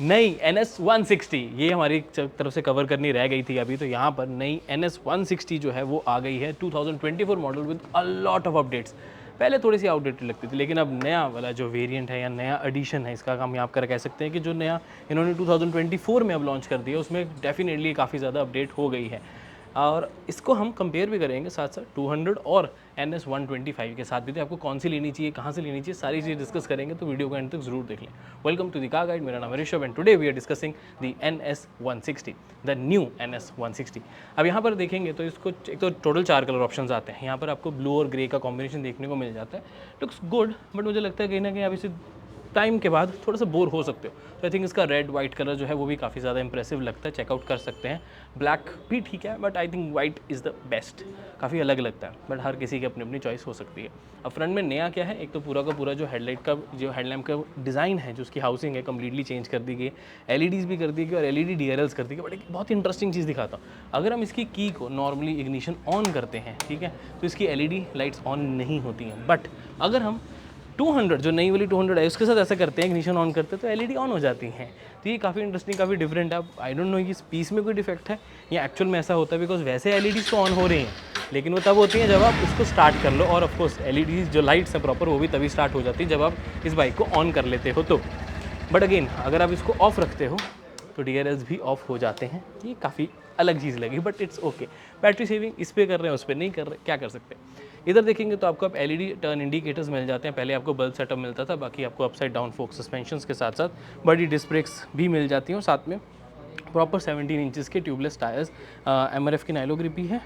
नई NS 160 ये हमारी तरफ से कवर करनी रह गई थी अभी, तो यहाँ पर नई NS 160 जो है वो आ गई है 2024 model with a lot of updates. पहले थोड़ी सी आउटडेटेड लगती थी, लेकिन अब नया वाला जो वेरिएंट है या नया एडिशन है, इसका हम यहाँ पर कह सकते हैं कि जो नया इन्होंने 2024 में अब लॉन्च कर दिया उसमें डेफिनेटली काफ़ी ज़्यादा अपडेट हो गई है। और इसको हम कंपेयर भी करेंगे साथ साथ 200 और NS 125 के साथ भी, तो आपको कौन सी लेनी चाहिए, कहाँ से लेनी चाहिए, सारी चीज़ डिस्कस करेंगे, तो वीडियो को एंड तक जरूर देख लें। Welcome to the car guide, मेरा नाम है Rishabh and today we are discussing the NS 160, the new NS 160। अब यहाँ पर देखेंगे तो इसको एक तो टोटल 4 कलर ऑप्शंस आते हैं। यहाँ पर आपको ब्लू और ग्रे का कॉम्बिनेशन देखने को मिल जाता है। लुक्स गुड, बट मुझे लगता है कहीं ना कहीं आप इसे टाइम के बाद थोड़ा सा बोर हो सकते हो। तो आई थिंक इसका रेड वाइट कलर जो है वो भी काफ़ी ज़्यादा इंप्रेसिव लगता है, चेकआउट कर सकते हैं। ब्लैक भी ठीक है, but I think white is the best. काफ़ी अलग लगता है, बट हर किसी की अपनी अपनी चॉइस हो सकती है। अब फ्रंट में नया क्या है, एक तो पूरा का पूरा जो हेडलाइट का जो हेडलैम्प का डिज़ाइन है, जो उसकी हाउसिंग है, कम्प्लीटली चेंज कर दी गई। LEDs भी कर दी गई और LED DRLs कर दी गई। बट एक बहुत इंटरेस्टिंग चीज़ दिखाता हूँ, अगर हम इसकी की को नॉर्मली इग्निशन ऑन करते हैं, ठीक है, तो इसकी LED लाइट्स ऑन नहीं होती हैं। बट अगर हम 200 जो नई वाली 200 है उसके साथ ऐसा करते हैं, इग्निशन ऑन करते हैं तो LED ऑन हो जाती हैं। तो ये काफ़ी इंटरेस्टिंग, काफ़ी डिफरेंट है। अब आई डोंट नो कि इस पीस में कोई डिफेक्ट है या एक्चुअल में ऐसा होता है, बिकॉज वैसे LEDs तो ऑन हो रही हैं, लेकिन वो तब होती हैं जब आप इसको स्टार्ट कर लो। और ऑफकोर्स LEDs जो लाइट्स हैं प्रॉपर, वो भी तभी स्टार्ट हो जाती है जब आप इस बाइक को ऑन कर लेते हो तो। बट अगेन अगर आप इसको ऑफ रखते हो तो DRLs भी ऑफ हो जाते हैं। ये काफ़ी अलग चीज़ लगी, but it's okay. Battery saving इस पर कर रहे हैं, उस पर नहीं कर रहे, क्या कर सकते हैं। इधर देखेंगे तो आपको अब LED टर्न इंडिकेटर्स मिल जाते हैं। पहले आपको बल्ब सेटअप मिलता था, बाकी आपको अपसाइड डाउन फोक सस्पेंशन के साथ साथ बड़ी डिस्क ब्रेक्स भी मिल जाती हैं और साथ में प्रॉपर 17 इंचेस के ट्यूबलेस टायर्स, MRF की नाइलो ग्रिप भी है।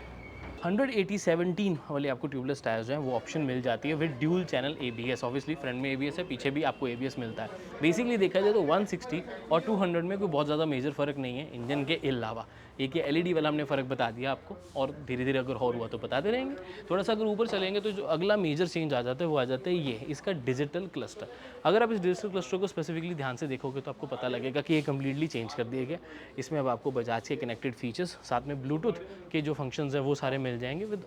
180/17 वाली आपको ट्यूबलेस टायर्स जो हैं वो ऑप्शन मिल जाती है with dual channel ABS। Obviously front में ABS है, पीछे भी आपको ABS मिलता है। बेसिकली देखा जाए तो 160 और 200 में कोई बहुत ज़्यादा मेजर फ़र्क नहीं है इंजन के अलावा। एक ये LED वाला हमने फ़र्क बता दिया आपको, और धीरे धीरे अगर और हुआ तो बताते रहेंगे। थोड़ा सा अगर ऊपर चलेंगे तो जो अगला मेजर चेंज आ जाता है वो आ जाता है ये इसका डिजिटल क्लस्टर। अगर आप इस डिजिटल क्लस्टर को स्पेसिफिकली ध्यान से देखोगे तो आपको पता लगेगा कि ये कम्प्लीटली चेंज कर दिया गया। इसमें अब आपको बजाज के कनेक्टेड फीचर्स, साथ में ब्लूटूथ के जो फंक्शंस हैं वो सारे मिल जाएंगे। विद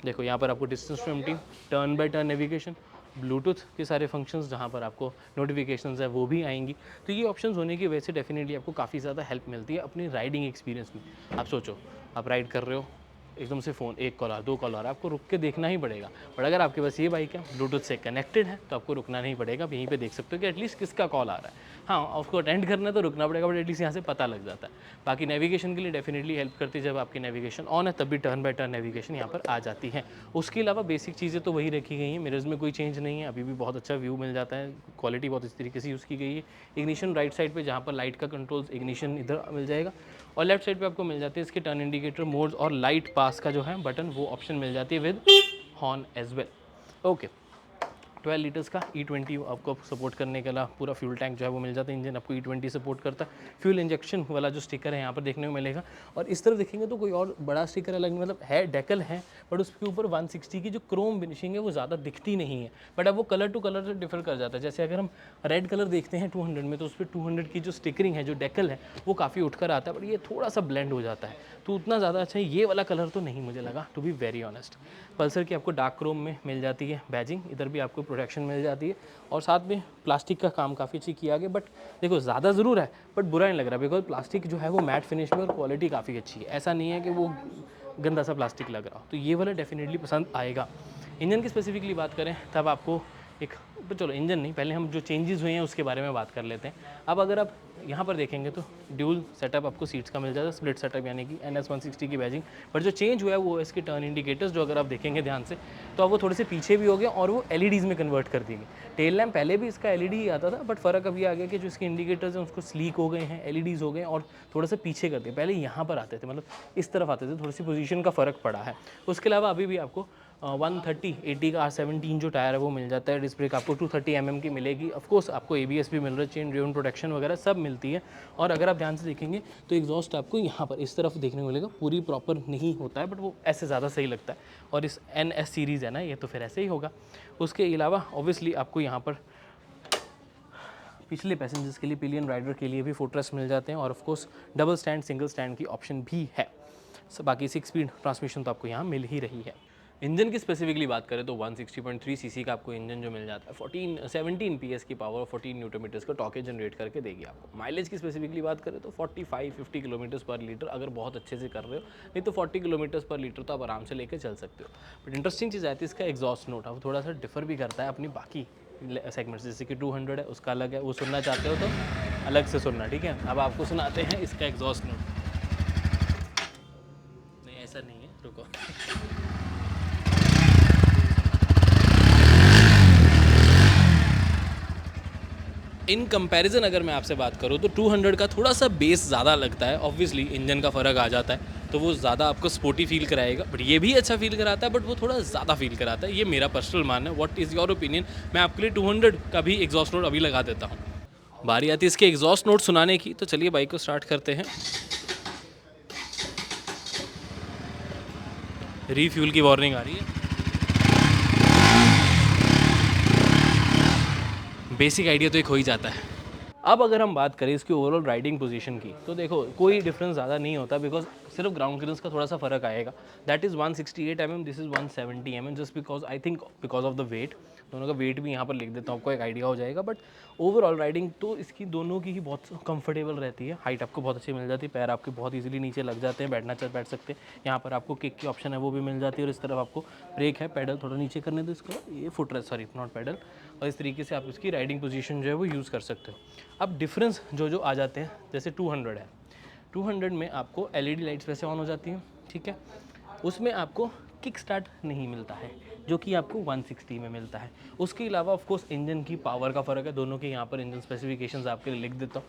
देखो यहाँ पर आपको distance to empty, turn by turn navigation, bluetooth के सारे फंक्शंस, जहाँ पर आपको नोटिफिकेशंस है वो भी आएंगी। तो ये ऑप्शंस होने की वजह से डेफिनेटली आपको काफ़ी ज़्यादा हेल्प मिलती है अपनी राइडिंग एक्सपीरियंस में। आप सोचो, आप राइड कर रहे हो, एकदम से फ़ोन एक कॉल आ, 2 कॉल आ रहा है, आपको रुक के देखना ही पड़ेगा। बट अगर आपके पास ये बाइक है, ब्लूटूथ से कनेक्टेड है, तो आपको रुकना नहीं पड़ेगा। आप यहीं पे देख सकते हो कि एटलीस्ट किसका कॉल आ रहा है। हाँ, उसको अटेंड करना है तो रुकना पड़ेगा, बट एटलीस्ट यहाँ से पता लग जाता है। बाकी नेविगेशन के लिए डेफिनेटली हेल्प करती है। जब आपकी नेविगेशन ऑन है तब भी टर्न बाय टर्न नेविगेशन यहाँ पर आ जाती है। उसके अलावा बेसिक चीज़ें तो वही रखी गई हैं। मिरर्स में कोई चेंज नहीं है, अभी भी बहुत अच्छा व्यू मिल जाता है, क्वालिटी बहुत इस तरीके से यूज़ की गई है। इग्निशन राइट साइड पे, जहाँ पर लाइट का कंट्रोल्स, इग्निशन इधर मिल जाएगा। और लेफ्ट साइड पे आपको मिल जाती है इसके टर्न इंडिकेटर मोड्स और लाइट पास का जो है बटन, वो ऑप्शन मिल जाती है with horn as well. Okay, 12 litres का E20 आपको सपोर्ट करने के अलावा पूरा फ्यूल टैंक जो है वो मिल जाता है। इंजन आपको E20 सपोर्ट करता है। फ्यूल इंजेक्शन वाला जो स्टिकर है यहाँ पर देखने को मिलेगा। और इस तरफ देखेंगे तो कोई और बड़ा स्टिकर अलग, मतलब है, डेकल है, बट उसके ऊपर 160 की जो क्रोम फिनिशिंग है वो ज़्यादा दिखती नहीं है। बट अब वो कलर टू कलर से डिफर कर जाता है। जैसे अगर हम रेड कलर देखते हैं 200 में, तो उस पर 200 की जो स्टिकरिंग है, जो डेकल है, वो काफ़ी उठकर आता है, बट ये थोड़ा सा ब्लेंड हो जाता है। तो उतना ज़्यादा अच्छा ये वाला कलर तो नहीं मुझे लगा, to be very honest. Pulsar की आपको डार्क क्रोम में मिल जाती है बैजिंग, इधर भी आपको प्रोटेक्शन मिल जाती है। और साथ में प्लास्टिक का काम काफ़ी अच्छी किया गया। बट देखो, ज़्यादा ज़रूर है, बट बुरा नहीं लग रहा, बिकॉज प्लास्टिक जो है वो मैट फिनिश में और क्वालिटी काफ़ी अच्छी है। ऐसा नहीं है कि वो गंदा सा प्लास्टिक लग रहा हो। तो ये वाला डेफिनेटली पसंद आएगा। इंजन की स्पेसिफिकली बात करें तब आपको एक, चलो इंजन नहीं, पहले हम जो चेंजेस हुए हैं उसके बारे में बात कर लेते हैं। अब अगर आप यहाँ पर देखेंगे तो ड्यूल सेटअप आपको सीट्स का मिल जाता है, स्प्लिट सेटअप यानी कि NS 160 की बैजिंग। बट जो चेंज हुआ है वो इसके टर्न इंडिकेटर्स, जो अगर आप देखेंगे ध्यान से तो अब वो थोड़े से पीछे भी हो गए और वो LEDs में कन्वर्ट कर दिए। टेल लैम्प पहले भी इसका LED ही आता था, बट फ़र्क अभी आ गया कि जो इसके इंडिकेटर्स हैं उसको स्लीक हो गए हैं, LEDs हो गए और थोड़ा सा पीछे कर दिए। पहले यहाँ पर आते थे, मतलब इस तरफ आते थे, थोड़ी सी पोजीशन का फ़र्क पड़ा है। उसके अलावा अभी भी आपको 130/80 का R17 जो टायर है वो मिल जाता है। डिस्क ब्रेक आपको 230 mm की मिलेगी। ऑफकोर्स आपको ABS भी मिल रहा है, चेन ड्रिवन प्रोटेक्शन वगैरह सब मिलती है। और अगर आप ध्यान से देखेंगे तो एग्जॉस्ट आपको यहाँ पर इस तरफ देखने को मिलेगा, पूरी प्रॉपर नहीं होता है, बट वो ऐसे ज़्यादा सही लगता है। और इस NS सीरीज़ है ना, ये तो फिर ऐसे ही होगा। उसके अलावा ऑब्वियसली आपको यहाँ पर पिछले पैसेंजर्स के लिए, पिलियन राइडर के लिए भी फुटरेस्ट मिल जाते हैं। और of course double stand, single stand की ऑप्शन भी है। बाकी 6 स्पीड ट्रांसमिशन तो आपको यहाँ मिल ही रही है। इंजन की स्पेसिफिकली बात करें तो 160.3 सीसी का आपको इंजन जो मिल जाता है 17 पीएस की पावर और 14 न्यूटन मीटर्स का टॉर्क जनरेट करके देगी आपको। माइलेज की स्पेसिफिकली बात करें तो 45-50 किलोमीटर्स पर लीटर अगर बहुत अच्छे से कर रहे हो, नहीं तो 40 किलोमीटर्स पर लीटर तो आप आराम से लेकर चल सकते हो। बट इंटरेस्टिंग चीज़ आती है इसका एग्जॉस्ट नोट, अब थोड़ा सा डिफर भी करता है अपनी बाकी सेगमेंट्स, जैसे कि 200 है उसका अलग है, वो सुनना चाहते हो तो अलग से सुनना, ठीक है। अब आपको सुनाते हैं इसका एग्जॉस्ट नोट। नहीं ऐसा नहीं है, रुको। इन कंपैरिजन अगर मैं आपसे बात करूँ तो 200 का थोड़ा सा बेस ज़्यादा लगता है, ऑब्वियसली इंजन का फ़र्क आ जाता है तो वो ज़्यादा आपको स्पोर्टी फील कराएगा, बट ये भी अच्छा फील कराता है, बट वो थोड़ा ज़्यादा फील कराता है। ये मेरा पर्सनल मानना है। What is your opinion? मैं आपके लिए 200 का भी एग्जॉस्ट नोट अभी लगा देता हूँ। बारी आती है इसके एग्जॉस्ट नोट सुनाने की, तो चलिए बाइक को स्टार्ट करते हैं। रीफ्यूल की वार्निंग आ रही है। बेसिक आइडिया तो एक हो ही जाता है। अब अगर हम बात करें इसकी ओवरऑल राइडिंग पोजीशन की, तो देखो कोई डिफरेंस ज़्यादा नहीं होता, बिकॉज सिर्फ ग्राउंड क्लियरेंस का थोड़ा सा फर्क आएगा। That is 168 mm, this is 170 mm, just because I think because of the weight. दोनों का वेट भी यहाँ पर लिख देता हूँ, आपको एक आइडिया हो जाएगा। बट ओवरऑल राइडिंग तो इसकी दोनों की ही बहुत कंफर्टेबल रहती है। हाइट आपको बहुत अच्छी मिल जाती है, पैर आपके बहुत ईजिली नीचे लग जाते हैं, बैठ सकते हैं। यहाँ पर आपको किक की ऑप्शन है वो भी मिल जाती है, और इस तरफ आपको ब्रेक है, पैडल थोड़ा नीचे करने दो इसको, ये foot rest, sorry not pedal, और इस तरीके से आप इसकी राइडिंग पोजीशन जो है वो यूज़ कर सकते हो। अब डिफरेंस जो आ जाते हैं, जैसे 200 है, 200 में आपको LED लाइट्स वैसे ऑन हो जाती हैं, ठीक है। उसमें आपको किक स्टार्ट नहीं मिलता है, जो कि आपको 160 में मिलता है। उसके अलावा ऑफ कोर्स इंजन की पावर का फ़र्क है, दोनों के यहाँ पर इंजन स्पेसिफिकेशंस आपके लिए लिख देता हूँ।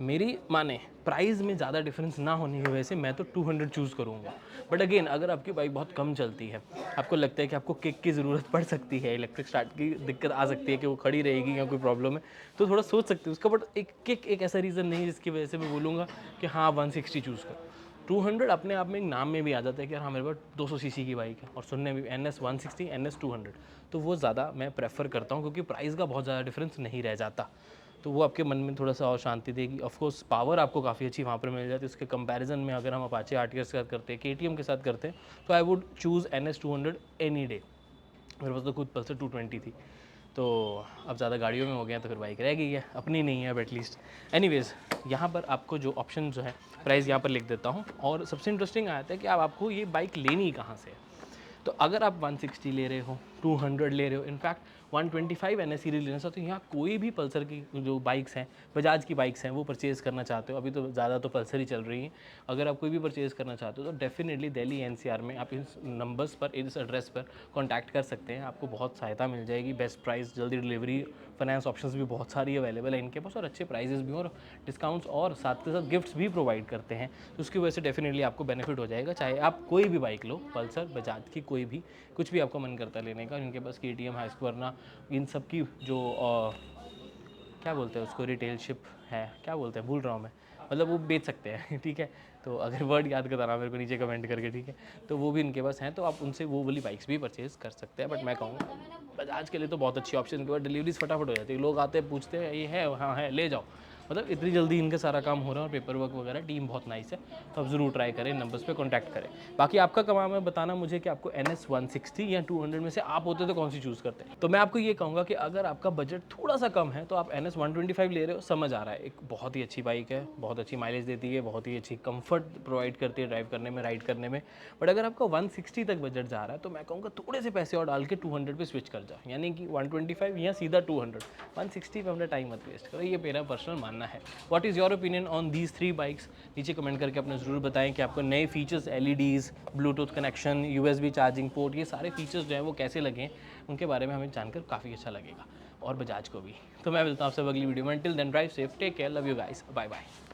मेरी माने प्राइस में ज़्यादा डिफरेंस ना होने की वजह से मैं तो 200 चूज़ करूँगा। बट अगेन अगर आपकी बाइक बहुत कम चलती है, आपको लगता है कि आपको किक की ज़रूरत पड़ सकती है, इलेक्ट्रिक स्टार्ट की दिक्कत आ सकती है कि वो खड़ी रहेगी या कोई प्रॉब्लम है, तो थोड़ा सोच सकते हो उसका। बट एक किक एक ऐसा रीज़न नहीं जिसकी वजह से मैं बोलूँगा कि हाँ 160 चूज़ करो। 200 अपने आप में एक नाम में भी आ जाता है कि हाँ मेरे पास 200 सीसी की बाइक है, और सुनने में NS 160 NS 200, तो वो ज़्यादा मैं प्रेफर करता हूँ, क्योंकि प्राइस का बहुत ज़्यादा डिफरेंस नहीं रह जाता। तो वो आपके मन में थोड़ा सा और शांति देगी। ऑफ कोर्स पावर आपको काफ़ी अच्छी वहाँ पर मिल जाती है। उसके कंपैरिजन में अगर हम अपाचे RTR के साथ करते हैं, KTM के साथ करते हैं, तो I would choose NS 200 any day. मेरे पास तो खुद पल्सर 220 थी, तो अब ज़्यादा गाड़ियों में हो गया तो फिर बाइक रह गई है, अपनी नहीं है अब एटलीस्ट। एनीवेज, यहाँ पर आपको जो ऑप्शन जो है प्राइस यहाँ पर लिख देता हूँ। और सबसे इंटरेस्टिंग आता है कि आपको ये बाइक लेनी कहाँ से है। तो अगर आप 160 ले रहे हो, 200 ले रहे हो, इनफैक्ट 125 NS सीरीज लेना चाहते हो, यहाँ कोई भी पल्सर की जो बाइक्स हैं, बजाज की बाइक्स हैं, वो परचेज़ करना चाहते हो, अभी तो ज़्यादा तो पल्सर ही चल रही हैं, अगर आप कोई भी परचेज़ करना चाहते हो तो डेफिनेटली दिल्ली NCR में आप इस नंबर्स पर, इस एड्रेस पर कॉन्टैक्ट कर सकते हैं। आपको बहुत सहायता मिल जाएगी, बेस्ट प्राइस, जल्दी डिलीवरी, फाइनेंस ऑप्शंस भी बहुत सारी अवेलेबल है इनके पास, और अच्छे प्राइजेस भी और डिस्काउंट्स, और साथ के साथ गिफ्ट्स भी प्रोवाइड करते हैं। तो उसकी वजह से डेफिनेटली आपको बेनिफिट हो जाएगा, चाहे आप कोई भी बाइक लो, पल्सर, बजाज की कोई भी, कुछ भी आपको मन करता है लेने का। इनके पास KTM, हाइस्क्वाना, इन सब की जो क्या बोलते हैं उसको, रिटेलशिप है, क्या बोलते हैं भूल रहा हूँ मैं, मतलब वो बेच सकते हैं ठीक है। तो अगर वर्ड याद करना मेरे को नीचे कमेंट करके, ठीक है। तो वो भी इनके पास हैं, तो आप उनसे वो वाली बाइक्स भी परचेज़ कर सकते हैं। बट मैं कहूँगा बजाज के लिए तो बहुत अच्छी ऑप्शन, इनके बाद डिलीवरीज फटाफट हो जाती है, लोग आते हैं पूछते हैं ये है, हाँ है, ले जाओ, मतलब इतनी जल्दी इनका सारा काम हो रहा है, और पेपर वर्क वगैरह, टीम बहुत नाइस है। तो आप ज़रूर ट्राई करें, नंबर्स पे कांटेक्ट करें। बाकी आपका काम है बताना मुझे कि आपको NS 160 या 200 में से आप होते तो कौन सी चूज़ करते हैं। तो मैं आपको ये कहूँगा कि अगर आपका बजट थोड़ा सा कम है तो आप NS 125 ले रहे हो, समझ आ रहा है, एक बहुत ही अच्छी बाइक है, बहुत अच्छी माइलेज देती है, बहुत ही अच्छी कंफर्ट प्रोवाइड करती है ड्राइव करने में, राइड करने में। बट अगर आपका 160 तक बजट जा रहा है तो मैं कहूँगा थोड़े से पैसे और डाल के 200 पे स्विच कर जाओ, यानी कि 125 या सीधा 200, 160 पे अपना टाइम मत वेस्ट करो, ये मेरा पर्सनल मानना है। What is your opinion on these 3 bikes? नीचे कमेंट करके अपने ज़रूर बताएं कि आपको नए features, LEDs, Bluetooth connection, USB charging port, ये सारे फीचर्स जो हैं वो कैसे लगे, उनके बारे में हमें जानकर काफ़ी अच्छा लगेगा, और बजाज को भी। तो मैं मिलता हूँ आपसे अगली वीडियो में। Till then drive safe, take care, love you guys, bye bye.